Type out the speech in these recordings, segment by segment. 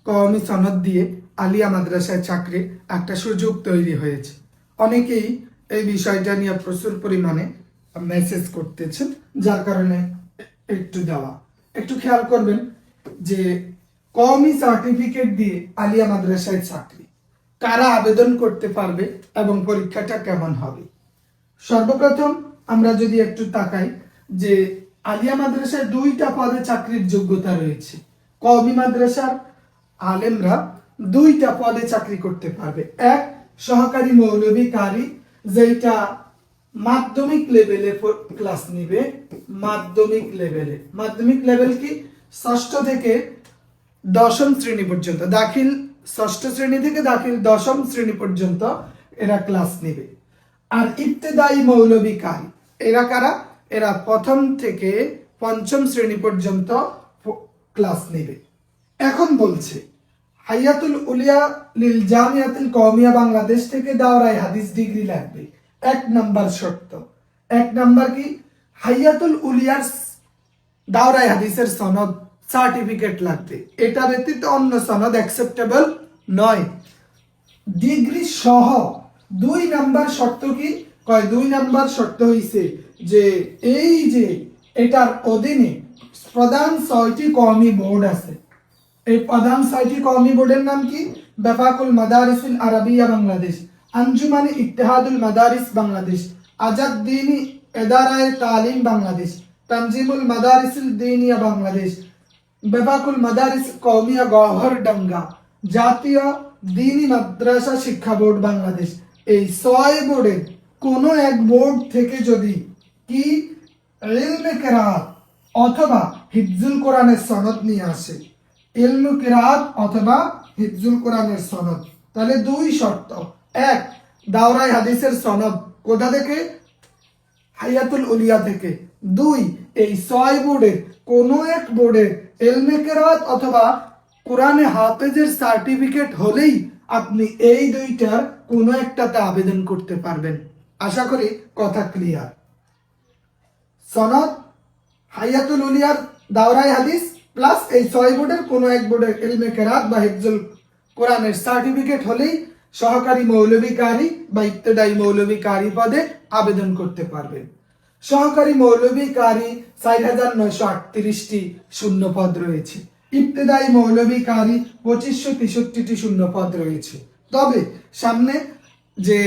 কওমি সনদ দিয়ে আলিয়া মাদ্রাসায় চাকরির একটা সুযোগ তৈরি হয়েছে। অনেকেই এই বিষয়টা নিয়ে প্রচুর পরিমাণে মেসেজ করতেছেন, যার কারণে একটু দেওয়া। একটু খেয়াল করবেন যে কওমি সার্টিফিকেট দিয়ে আলিয়া মাদ্রাসায় চাকরি কারা আবেদন করতে পারবে এবং পরীক্ষাটা কেমন হবে। সর্বপ্রথম আমরা যদি একটু তাকাই যে আলিয়া মাদ্রাসায় 2টা পদে চাকরির যোগ্যতা রয়েছে। কওমি মাদ্রাসার আলেমরা 2টা পদে চাকরি করতে পারবে। এক, সহকারী মৌলভী কারি, যেটা মাধ্যমিক লেভেলে ক্লাস নিবে। মাধ্যমিক লেভেল কি? 6ষ্ঠ থেকে 10ম শ্রেণী পর্যন্ত, দাখিল 6ষ্ঠ শ্রেণী থেকে দাখিল 10ম শ্রেণী পর্যন্ত এরা ক্লাস নেবে। আর ইবতেদায়ী মৌলভী কারি, এরা কারা? এরা 1ম থেকে 5ম শ্রেণী পর্যন্ত ক্লাস নেবে। এখন বলছে হাইয়াতুল উলিয়া লিল জামিয়াতুল কওমিয়া বাংলাদেশ থেকে দাওরায়ে হাদিস ডিগ্রি লাগবে। 1 নাম্বার শর্ত। 1 নাম্বার কি? হাইয়াতুল উলিয়ার দাওরায়ে হাদিসের সনদ সার্টিফিকেট লাগবে। এটা ব্যতীত অন্য সনদ অ্যাকসেপ্টেবল নয়। ডিগ্রি সহ 2 নাম্বার শর্ত কি? 2 নাম্বার শর্ত হইছে যে এই যে এটার অধীনে প্রধান 6টি কওমি বোর্ড আছে। এই প্রধান 6টি কওমি বোর্ডের নাম কি? বেফাকুল মাদারিসুল আরাবিয়া বাংলাদেশ, আঞ্জুমানে ইত্তেহাদুল মাদারিস বাংলাদেশ, আজাদ দীনী ইদারায়ে তালিম বাংলাদেশ, তানজিমুল মাদারিসুল দীনিয়া বাংলাদেশ, বেফাকুল মাদারিস কওমিয়া গওহরডাঙ্গা, জাতীয় দীনী মাদ্রাসা শিক্ষা বোর্ড বাংলাদেশ। এই 6 বোর্ডের কোনো এক বোর্ড থেকে যদি কি ইলমে কিরাত অথবা হিফজুল কোরআনের সনদ নিয়ে আসে, ইলমে কিরাত অথবা হিফজুল কোরআনের সনদ, তাহলে 2 শর্ত। 1, দাওরায়ে হাদিসের সনদ কোথা থেকে? হাইয়াতুল উলিয়া থেকে। 2, এই 6 বোর্ডের কোনো এক বোর্ডের ইলমে কিরাত অথবা কোরআনে হাফেজের সার্টিফিকেট হলেই আপনি এই 2টার কোনো একটাতে আবেদন করতে পারবেন। আশা করি কথা ক্লিয়ার। সনদ হাইয়াতুল উলিয়ার দাওরায়ে হাদিস প্লাস এই 6 বোর্ডের কোনো এক বোর্ডের ইলমে কিরাত বা হিফজুল কোরআনের সার্টিফিকেট হলেই সহকারী মৌলভী কারি বা ইবতেদায়ী মৌলভী কারি পদে আবেদন করতে পারবেন। সহকারী মৌলভী কারি 4,938টি শূন্য পদ রয়েছে। ইবতেদায়ী মৌলভী কারি 2,563টি শূন্য পদ রয়েছে। তবে সামনে যে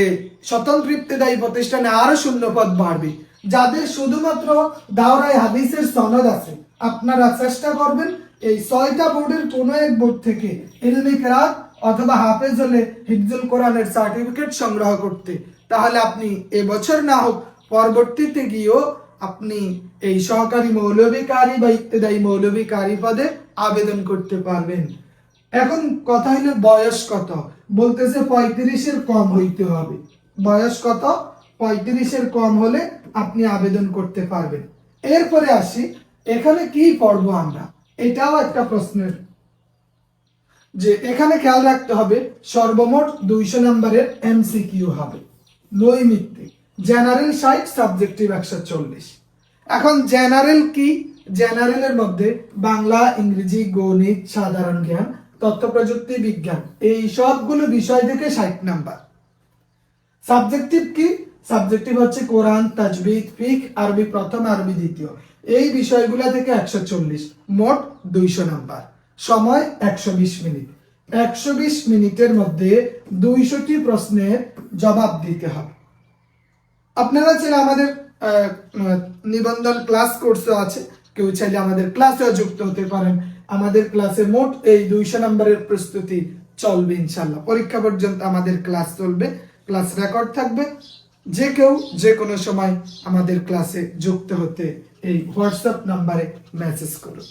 স্বতন্ত্র ইবতেদায়ী প্রতিষ্ঠানে আরো শূন্য পদ বাড়বে। যাদের শুধুমাত্র দাওরায়ে হাদিসের সনদ আছে, আপনারা চেষ্টা করবেন এই 6টা বোর্ডের কোনো এক বোর্ড থেকে ইলমে কিরাত অথবা হাফেজ হলে হিফজুল কোরআনের সার্টিফিকেট সংগ্রহ করতে। তাহলে আপনি এবছর না হোক পরবর্তীতে গিয়েও আপনি এই সহকারী মৌলভী কারি বা ইবতেদায়ী মৌলভী কারি পদে আবেদন করতে পারবেন। এখন কথা হলো বয়স কত? বলতেছে 35-এর কম হইতে হবে। বয়স কত? 35-এর কম হলে আপনি আবেদন করতে পারবেন। এরপরে আসি, এখানে কি পড়বো আমরা? এটাও একটা প্রশ্নের যে এখানে খেয়াল রাখতে হবে সর্বমোট 200 নম্বরের এমসিকিউ হবে। নৈমিত্তিক, জেনারেল 60, সাবজেক্টিভ 140। এখন জেনারেল কি? জেনারেলের মধ্যে বাংলা, ইংরেজি, গণিত, সাধারণ জ্ঞান, তথ্য প্রযুক্তি, বিজ্ঞান, এই সবগুলো বিষয় থেকে 60 নাম্বার। সাবজেক্টিভ কি? সাবজেক্টিভ হচ্ছে কোরআন, তাজবিদ, ফিকহ, আরবি প্রথম, আরবি দ্বিতীয়, এই বিষয়গুলো থেকে 140। মোট 200 নাম্বার। সময় 120 মিনিট। 120 মিনিটের মধ্যে 200টি প্রশ্নের জবাব দিতে হবে। আপনারা চাইলে আমাদের নিবন্ধন ক্লাস কোর্সও আছে, কেউ চাইলে আমাদের ক্লাসেও যুক্ত হতে পারেন। আমাদের ক্লাসে মোট এই 200 নম্বরের প্রস্তুতি চলবে ইনশাল্লাহ। পরীক্ষা পর্যন্ত আমাদের ক্লাস চলবে, ক্লাস রেকর্ড থাকবে। যে কেউ যে কোনো সময় আমাদের ক্লাসে যুক্ত হতে এই হোয়াটসঅ্যাপ নাম্বারে মেসেজ করুন।